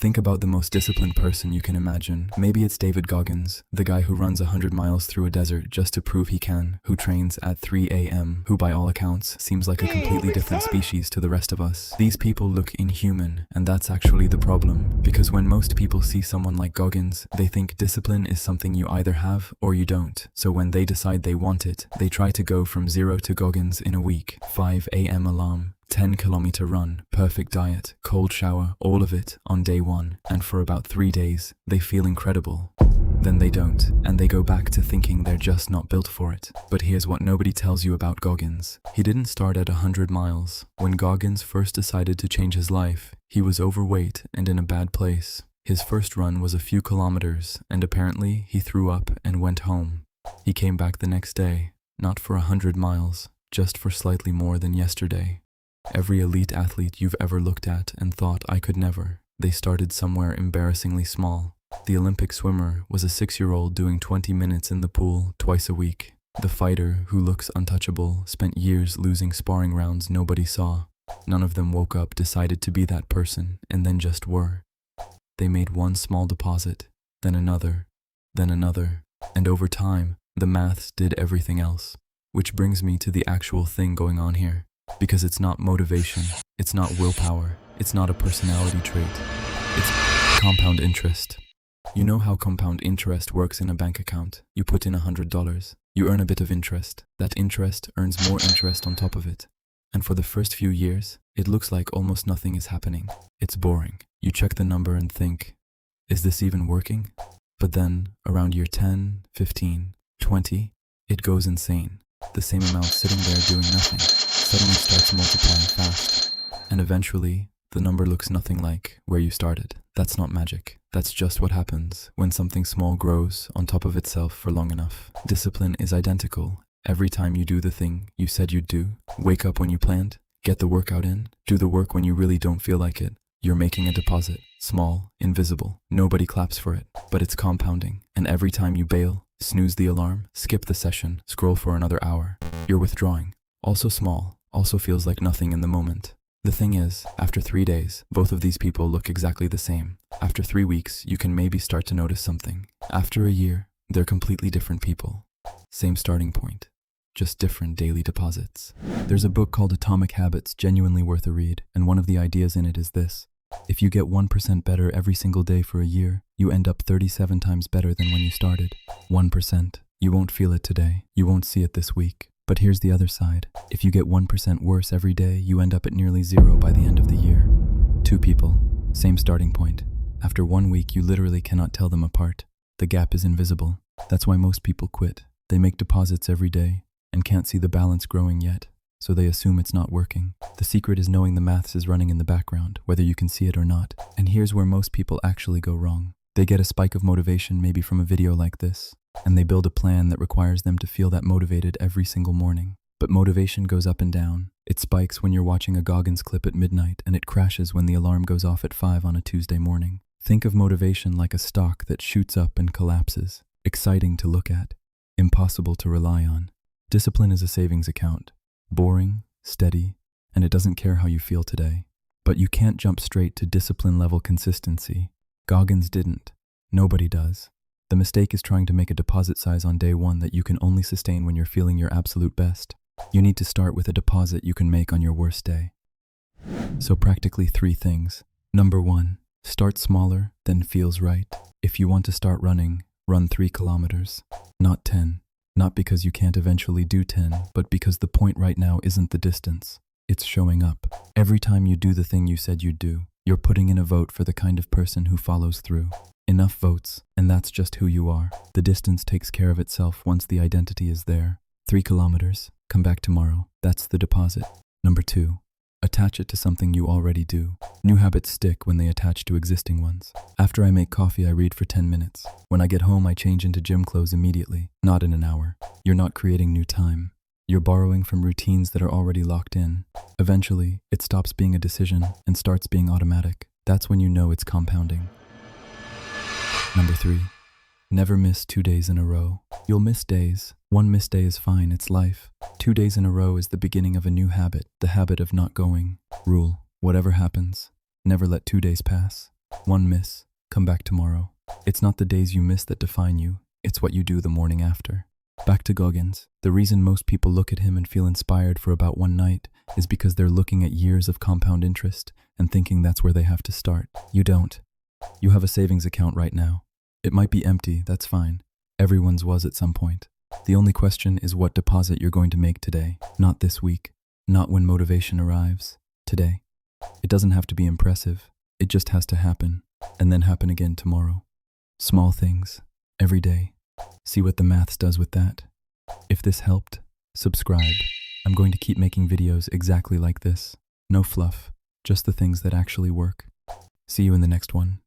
Think about the most disciplined person you can imagine. Maybe it's David Goggins, the guy who runs 100 miles through a desert just to prove he can, who trains at 3 a.m., who by all accounts seems like a completely different species to the rest of us. These people look inhuman, and that's actually the problem, because when most people see someone like Goggins, they think discipline is something you either have or you don't. So when they decide they want it, they try to go from zero to Goggins in a week. 5 a.m. alarm, 10-kilometer run, perfect diet, cold shower, all of it on day one, and for about 3 days, they feel incredible. Then they don't, and they go back to thinking they're just not built for it. But here's what nobody tells you about Goggins. He didn't start at 100 miles. When Goggins first decided to change his life, he was overweight and in a bad place. His first run was a few kilometers, and apparently he threw up and went home. He came back the next day, not for 100 miles, just for slightly more than yesterday. Every elite athlete you've ever looked at and thought I could never, they started somewhere embarrassingly small. The Olympic swimmer was a 6-year-old doing 20 minutes in the pool twice a week. The fighter, who looks untouchable, spent years losing sparring rounds nobody saw. None of them woke up, decided to be that person, and then just were. They made one small deposit, then another, and over time, the maths did everything else. Which brings me to the actual thing going on here. Because it's not motivation, it's not willpower, it's not a personality trait, it's compound interest. You know how compound interest works in a bank account. You put in $100, you earn a bit of interest. That interest earns more interest on top of it. And for the first few years, it looks like almost nothing is happening. It's boring. You check the number and think, is this even working? But then, around year 10, 15, 20, it goes insane. The same amount sitting there doing nothing suddenly starts multiplying fast. And eventually, the number looks nothing like where you started. That's not magic. That's just what happens when something small grows on top of itself for long enough. Discipline is identical. Every time you do the thing you said you'd do, wake up when you planned, get the workout in, do the work when you really don't feel like it, you're making a deposit. Small, invisible. Nobody claps for it, but it's compounding. And every time you bail, snooze the alarm, skip the session, scroll for another hour, you're withdrawing. Also small, also feels like nothing in the moment. The thing is, after 3 days, both of these people look exactly the same. After 3 weeks, you can maybe start to notice something. After a year, they're completely different people. Same starting point, just different daily deposits. There's a book called Atomic Habits, genuinely worth a read, and one of the ideas in it is this. If you get 1% better every single day for a year, you end up 37 times better than when you started. 1%. You won't feel it today. You won't see it this week. But here's the other side. If you get 1% worse every day, you end up at nearly 0 by the end of the year. 2 people, same starting point. After 1 week, you literally cannot tell them apart. The gap is invisible. That's why most people quit. They make deposits every day and can't see the balance growing yet, so they assume it's not working. The secret is knowing the maths is running in the background, whether you can see it or not. And here's where most people actually go wrong. They get a spike of motivation, maybe from a video like this, and they build a plan that requires them to feel that motivated every single morning. But motivation goes up and down. It spikes when you're watching a Goggins clip at midnight, and it crashes when the alarm goes off at 5 on a Tuesday morning. Think of motivation like a stock that shoots up and collapses. Exciting to look at, impossible to rely on. Discipline is a savings account. Boring, steady, and it doesn't care how you feel today. But you can't jump straight to discipline level consistency. Goggins didn't. Nobody does. The mistake is trying to make a deposit size on day 1 that you can only sustain when you're feeling your absolute best. You need to start with a deposit you can make on your worst day. So practically 3 things. Number 1, start smaller than feels right. If you want to start running, run 3 kilometers, not 10. Not because you can't eventually do 10, but because the point right now isn't the distance. It's showing up. Every time you do the thing you said you'd do, you're putting in a vote for the kind of person who follows through. Enough votes, and that's just who you are. The distance takes care of itself once the identity is there. 3 kilometers, come back tomorrow. That's the deposit. Number 2, attach it to something you already do. New habits stick when they attach to existing ones. After I make coffee, I read for 10 minutes. When I get home, I change into gym clothes immediately, not in an hour. You're not creating new time. You're borrowing from routines that are already locked in. Eventually, it stops being a decision and starts being automatic. That's when you know it's compounding. Number 3, never miss 2 days in a row. You'll miss days. 1 missed day is fine, it's life. 2 days in a row is the beginning of a new habit, the habit of not going. Rule, whatever happens, never let 2 days pass. One miss, come back tomorrow. It's not the days you miss that define you, it's what you do the morning after. Back to Goggins. The reason most people look at him and feel inspired for about one night is because they're looking at years of compound interest and thinking that's where they have to start. You don't. You have a savings account right now. It might be empty, that's fine. Everyone's was at some point. The only question is what deposit you're going to make today, not this week, not when motivation arrives, today. It doesn't have to be impressive, it just has to happen, and then happen again tomorrow. Small things, every day. See what the maths does with that. If this helped, subscribe. I'm going to keep making videos exactly like this. No fluff, just the things that actually work. See you in the next one.